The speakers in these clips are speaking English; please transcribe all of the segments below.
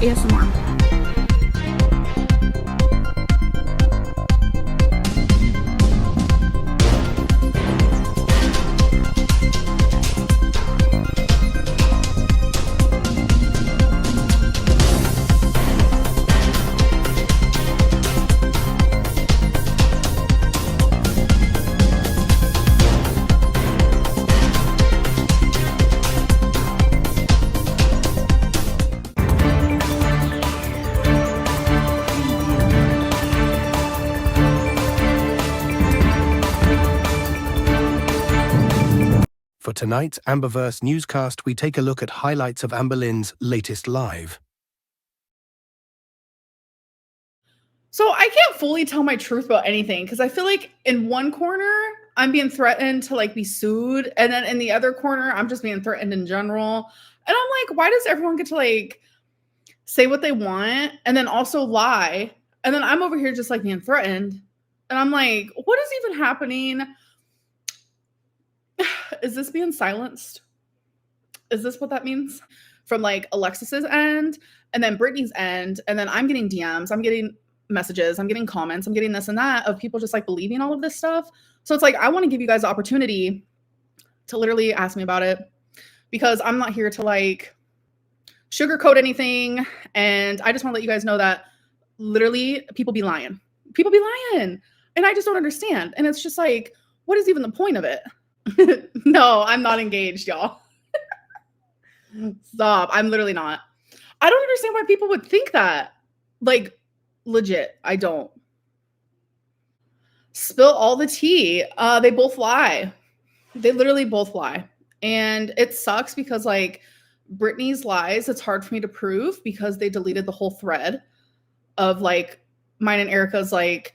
ASMR. For tonight's Amberverse newscast, we take a look at highlights of Amber Lynn's latest live. So I can't fully tell my truth about anything because I feel like in one corner, I'm being threatened to like be sued. And then in the other corner, I'm just being threatened in general. And I'm like, why does everyone get to like say what they want and then also lie? And then I'm over here just like being threatened. And I'm like, what is even happening? Is this being silenced? Is this what that means? From like Alexis's end and then Brittany's end. And then I'm getting DMs, I'm getting messages, I'm getting comments, I'm getting this and that of people just like believing all of this stuff. So it's like, I want to give you guys the opportunity to literally ask me about it because I'm not here to like sugarcoat anything. And I just want to let you guys know that literally people be lying. People be lying. And I just don't understand. And it's just like, what is even the point of it? No, I'm not engaged, y'all. Stop. I'm literally not. I don't understand why people would think that. Like, legit, I don't. Spill all the tea. They both lie. They literally both lie. And it sucks because, like, Brittany's lies, it's hard for me to prove because they deleted the whole thread of, like, mine and Erica's, like,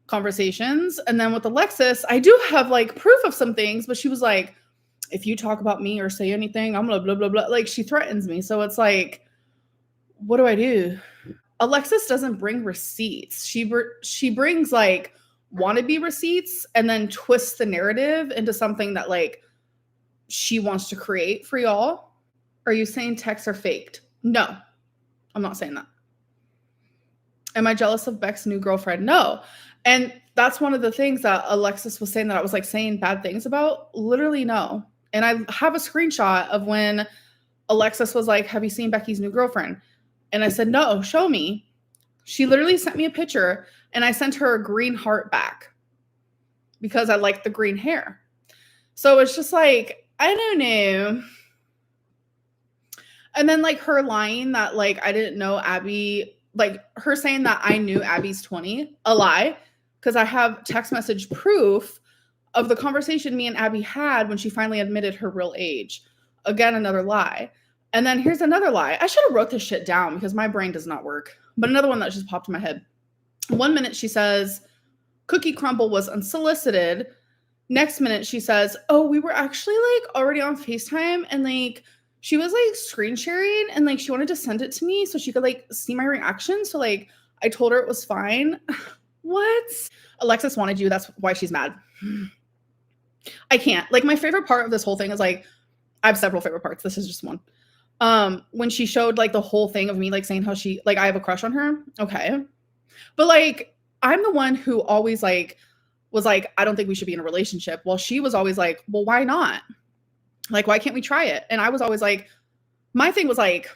conversations. And then with Alexis, I do have like proof of some things, but she was like, if you talk about me or say anything, I'm gonna blah, blah, blah. Like she threatens me. So it's like, what do I do? Alexis doesn't bring receipts. She brings like wannabe receipts and then twists the narrative into something that like she wants to create for y'all. Are you saying texts are faked? No, I'm not saying that. Am I jealous of Beck's new girlfriend? No. And that's one of the things that Alexis was saying that I was like saying bad things about. Literally, no. And I have a screenshot of when Alexis was like, have you seen Becky's new girlfriend? And I said, no, show me. She literally sent me a picture and I sent her a green heart back because I like the green hair. So it's just like, I don't know. And then like her lying that like, I didn't know Abby, like her saying that I knew Abby's 20, a lie. Because I have text message proof of the conversation me and Abby had when she finally admitted her real age. Again, another lie. And then here's another lie. I should have wrote this shit down because my brain does not work. But another one that just popped in my head. 1 minute she says, Cookie Crumble was unsolicited. Next minute she says, oh, we were actually like already on FaceTime and like she was like screen sharing and like she wanted to send it to me so she could like see my reaction. So like I told her it was fine. What? Alexis wanted you. That's why she's mad. I can't. Like, my favorite part of this whole thing is, like, I have several favorite parts. This is just one. When she showed, like, the whole thing of me, like, saying how she, like, I have a crush on her. Okay. But, like, I'm the one who always, like, was like, I don't think we should be in a relationship. Well, she was always like, well, why not? Like, why can't we try it? And I was always like, my thing was, like,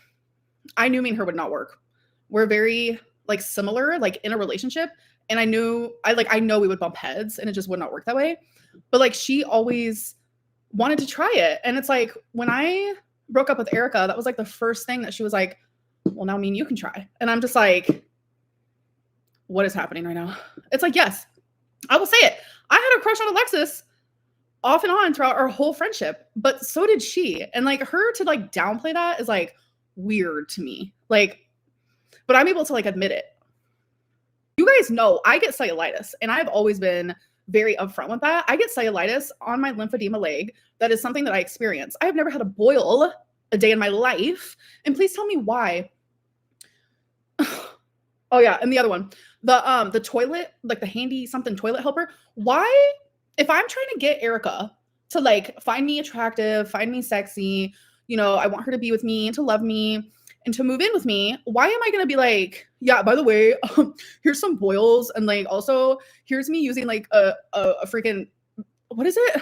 I knew me and her would not work. We're very, like, similar, like, in a relationship. And I know we would bump heads and it just would not work that way. But like, she always wanted to try it. And it's like, when I broke up with Erica, that was like the first thing that she was like, well, now me and you can try. And I'm just like, what is happening right now? It's like, yes, I will say it. I had a crush on Alexis off and on throughout our whole friendship, but so did she. And like her to like downplay that is like weird to me. Like, but I'm able to like admit it. You guys know I get cellulitis and I've always been very upfront with that. I get cellulitis on my lymphedema leg. That is something that I experience. I have never had a boil a day in my life. And please tell me why. Oh yeah, and the other one, the toilet, like the handy something toilet helper. Why, if I'm trying to get Erica to like find me attractive, find me sexy, you know, I want her to be with me and to love me, and to move in with me, why am I going to be like, yeah, by the way, here's some boils. And like, also here's me using like a freaking, what is it?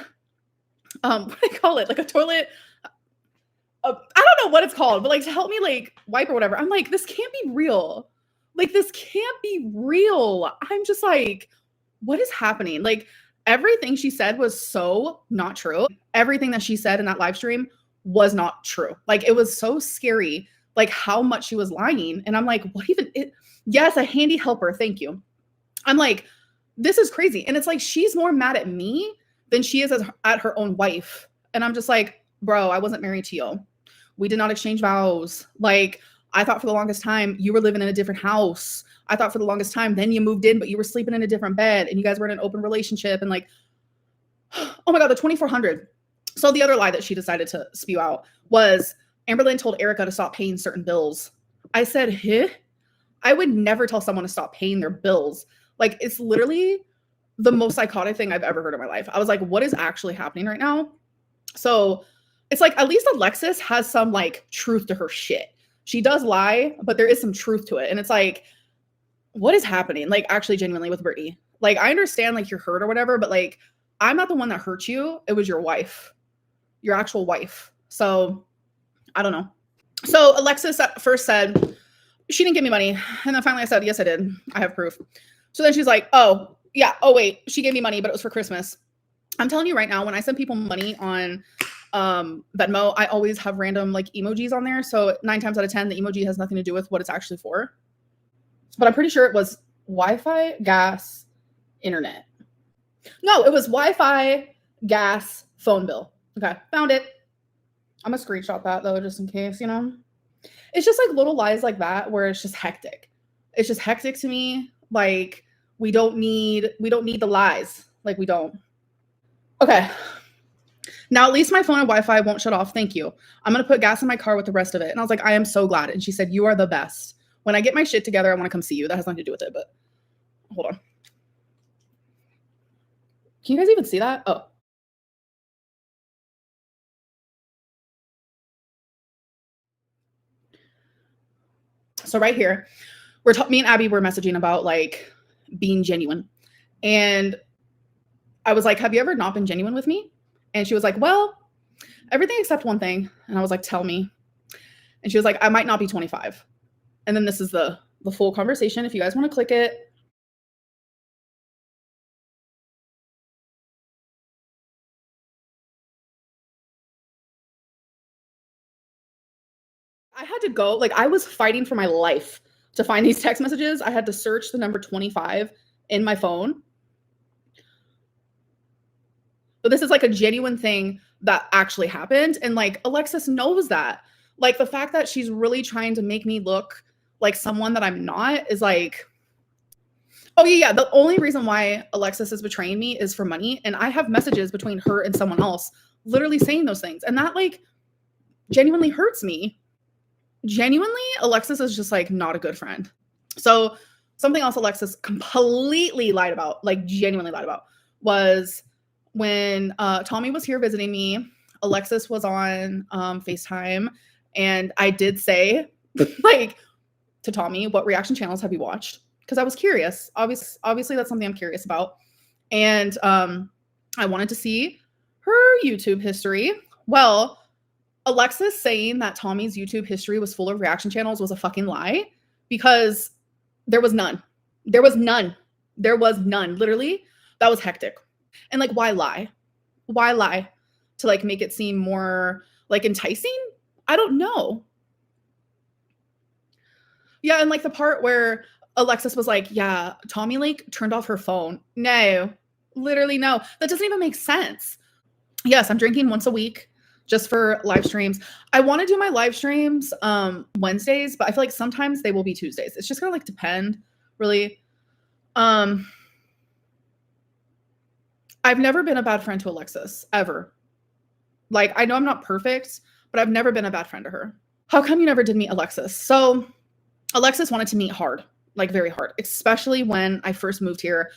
What do I call it? Like a toilet. I don't know what it's called, but like to help me like wipe or whatever. I'm like, this can't be real. Like, this can't be real. I'm just like, what is happening? Like, everything she said was so not true. Everything that she said in that live stream was not true. Like, it was so scary, like how much she was lying. And I'm like, what even? Yes, a handy helper. Thank you. I'm like, this is crazy. And it's like, she's more mad at me than she is at her own wife. And I'm just like, bro, I wasn't married to you. We did not exchange vows. Like, I thought for the longest time you were living in a different house. I thought for the longest time then you moved in, but you were sleeping in a different bed and you guys were in an open relationship. And like, oh my God, the 2400. So the other lie that she decided to spew out was Amberlynn told Erica to stop paying certain bills. I said, huh? I would never tell someone to stop paying their bills. Like, it's literally the most psychotic thing I've ever heard in my life. I was like, what is actually happening right now? So it's like, at least Alexis has some like truth to her shit. She does lie, but there is some truth to it. And it's like, what is happening? Like, actually, genuinely with Brittany. Like, I understand like you're hurt or whatever, but like, I'm not the one that hurt you. It was your wife, your actual wife. So I don't know. So Alexis at first said she didn't give me money. And then finally I said, yes, I did. I have proof. So then she's like, oh yeah. Oh wait, she gave me money, but it was for Christmas. I'm telling you right now, when I send people money on Venmo, I always have random like emojis on there. So 9 times out of 10, the emoji has nothing to do with what it's actually for. But I'm pretty sure it was Wi-Fi, gas, internet. No, it was Wi-Fi, gas, phone bill. Okay, found it. I'm gonna screenshot that though, just in case, you know. It's just like little lies like that where it's just hectic. It's just hectic to me. Like, we don't need the lies. Like, we don't. Okay. Now, at least my phone and Wi-Fi won't shut off. Thank you. I'm going to put gas in my car with the rest of it. And I was like, I am so glad. And she said, you are the best. When I get my shit together, I want to come see you. That has nothing to do with it, but hold on. Can you guys even see that? Oh. So right here, me and Abby were messaging about like being genuine. And I was like, have you ever not been genuine with me? And she was like, well, everything except one thing. And I was like, tell me. And she was like, I might not be 25. And then this is the full conversation. If you guys want to click it. I had to go, like, I was fighting for my life to find these text messages. I had to search the number 25 in my phone. But this is like a genuine thing that actually happened. And like, Alexis knows that. Like, the fact that she's really trying to make me look like someone that I'm not is like, oh yeah, the only reason why Alexis is betraying me is for money. And I have messages between her and someone else literally saying those things. And that like genuinely hurts me. Genuinely, Alexis is just like not a good friend. So something else Alexis completely lied about, like genuinely lied about, was when Tommy was here visiting me. Alexis was on FaceTime, and I did say like to Tommy, what reaction channels have you watched? Because I was curious. Obviously that's something I'm curious about. And I wanted to see her YouTube history. Well, Alexis saying that Tommy's YouTube history was full of reaction channels was a fucking lie, because there was none. There was none. There was none. Literally, that was hectic. And like, why lie? Why lie? To like make it seem more like enticing? I don't know. Yeah, and like the part where Alexis was like, yeah, Tommy like turned off her phone. No, literally no. That doesn't even make sense. Yes, I'm drinking once a week just for live streams. I want to do my live streams Wednesdays, but I feel like sometimes they will be Tuesdays. It's just gonna like depend, really. I've never been a bad friend to Alexis, ever. Like, I know I'm not perfect, but I've never been a bad friend to her. How come you never did meet Alexis? So Alexis wanted to meet hard, like very hard, especially when I first moved here.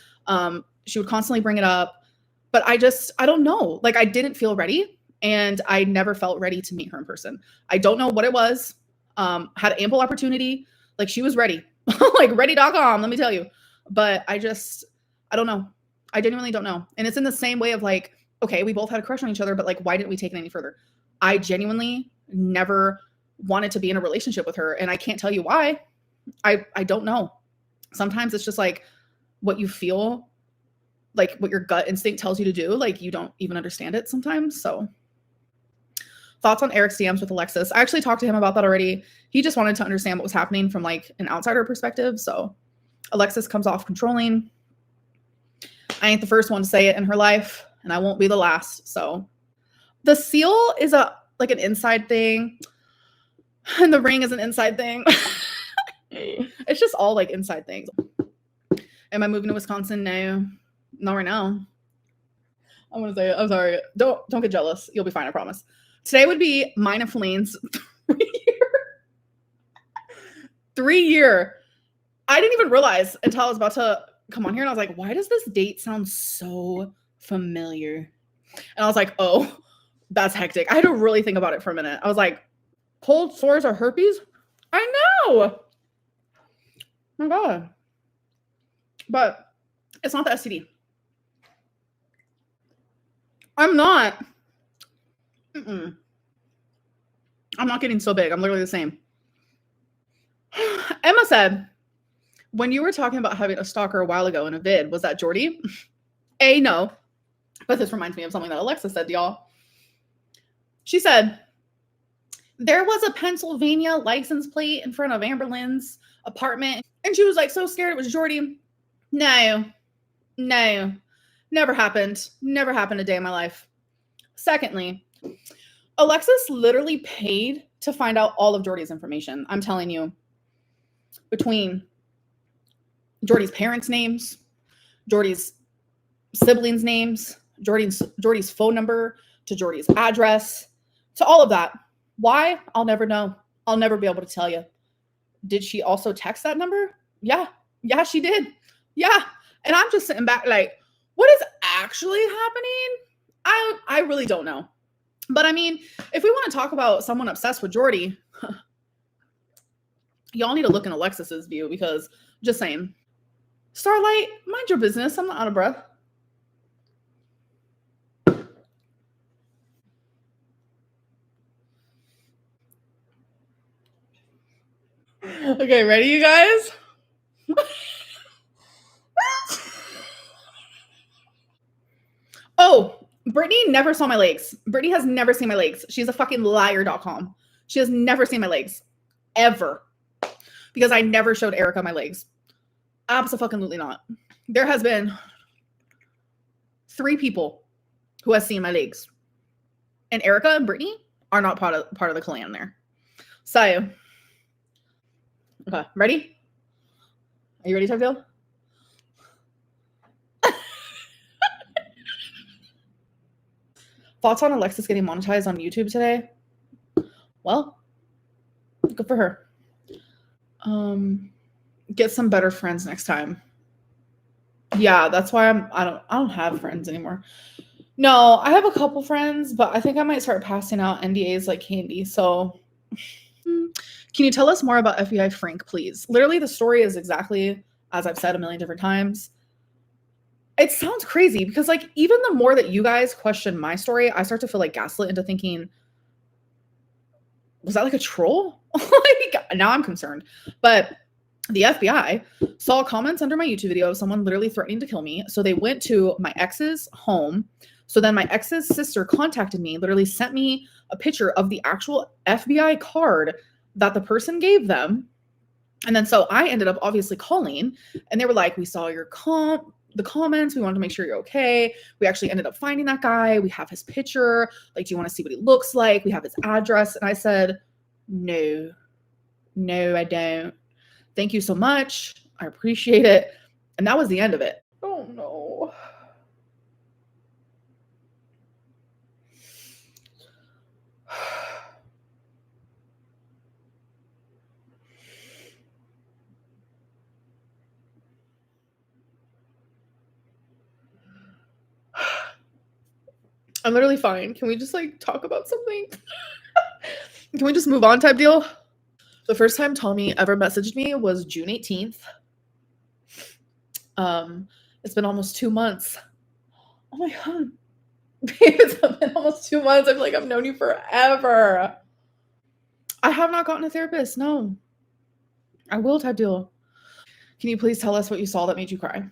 She would constantly bring it up, but I don't know. Like, I didn't feel ready, and I never felt ready to meet her in person. I don't know what it was. Had ample opportunity. Like she was ready, like ready.com, let me tell you. But I don't know. I genuinely don't know. And it's in the same way of like, okay, we both had a crush on each other, but like, why didn't we take it any further? I genuinely never wanted to be in a relationship with her. And I can't tell you why. I don't know. Sometimes it's just like what you feel, like what your gut instinct tells you to do. Like you don't even understand it sometimes. So thoughts on Eric's DMs with Alexis. I actually talked to him about that already. He just wanted to understand what was happening from like an outsider perspective. So Alexis comes off controlling. I ain't the first one to say it in her life, and I won't be the last. So the seal is like an inside thing, and the ring is an inside thing. It's just all like inside things. Am I moving to Wisconsin? No, not right now. I'm gonna say it. I'm sorry. Don't get jealous. You'll be fine. I promise. Today would be mine and Feline's 3-year. I didn't even realize until I was about to come on here, and I was like, why does this date sound so familiar? And I was like, oh, that's hectic. I had to really think about it for a minute. I was like, cold sores or herpes? I know. Oh my God. But it's not the STD. I'm not. I'm not getting so big. I'm literally the same. Emma said, when you were talking about having a stalker a while ago in a vid, was that Jordy? No. But this reminds me of something that Alexa said to y'all. She said, there was a Pennsylvania license plate in front of Amber Lynn's apartment. And she was like so scared it was Jordy. No. Never happened. Never happened a day in my life. Secondly, Alexis literally paid to find out all of Jordy's information. I'm telling you. Between Jordy's parents' names, Jordy's siblings' names, Jordy's phone number, to Jordy's address, to all of that. Why? I'll never know. I'll never be able to tell you. Did she also text that number? Yeah, she did. Yeah. And I'm just sitting back like, what is actually happening? I really don't know. But I mean, if we want to talk about someone obsessed with Jordy, y'all need to look in Alexis's view, because just saying. Starlight, mind your business. I'm not out of breath. Okay, ready, you guys? Oh, Brittany never saw my legs. Brittany has never seen my legs. She's a fucking liar.com. She has never seen my legs. Ever. Because I never showed Erica my legs. Absolutely not. There has been 3 people who has seen my legs. And Erica and Brittany are not part of the clan there. So, okay, ready? Are you ready, Tugdale? Thoughts on Alexis getting monetized on YouTube today? Well, good for her. Get some better friends next time. Yeah, that's why I don't have friends anymore. No, I have a couple friends, but I think I might start passing out NDAs like candy. So can you tell us more about FBI Frank, please? Literally, the story is exactly as I've said a million different times. It sounds crazy because like even the more that you guys question my story, I start to feel like gaslit into thinking, was that like a troll? Like now I'm concerned. But the FBI saw comments under my YouTube video of someone literally threatening to kill me. So they went to my ex's home. So then my ex's sister contacted me, literally sent me a picture of the actual FBI card that the person gave them. And then so I ended up obviously calling, and they were like, we saw your the comments. We wanted to make sure you're okay. We actually ended up finding that guy. We have his picture. Like, do you want to see what he looks like? We have his address. And I said, no, I don't. Thank you so much. I appreciate it. And that was the end of it. Oh no. I'm literally fine. Can we just like talk about something? Can we just move on type deal? The first time Tommy ever messaged me was June 18th. It's been almost 2 months. Oh my God. It's been almost 2 months. I feel like I've known you forever. I have not gotten a therapist. No. I will type deal. Can you please tell us what you saw that made you cry?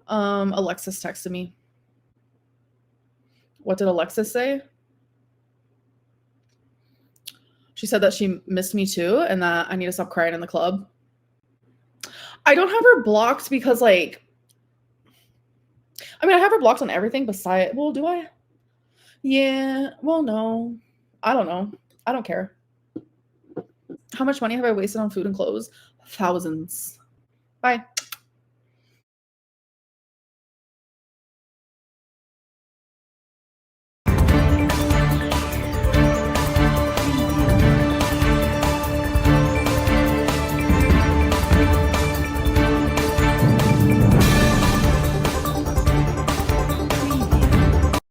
Alexis texted me. What did Alexis say? She said that she missed me too and that I need to stop crying in the club. I don't have her blocked because, like, I mean, I have her blocked on everything besides, well, do I? Yeah, well, no. I don't know. I don't care. How much money have I wasted on food and clothes? Thousands. Bye.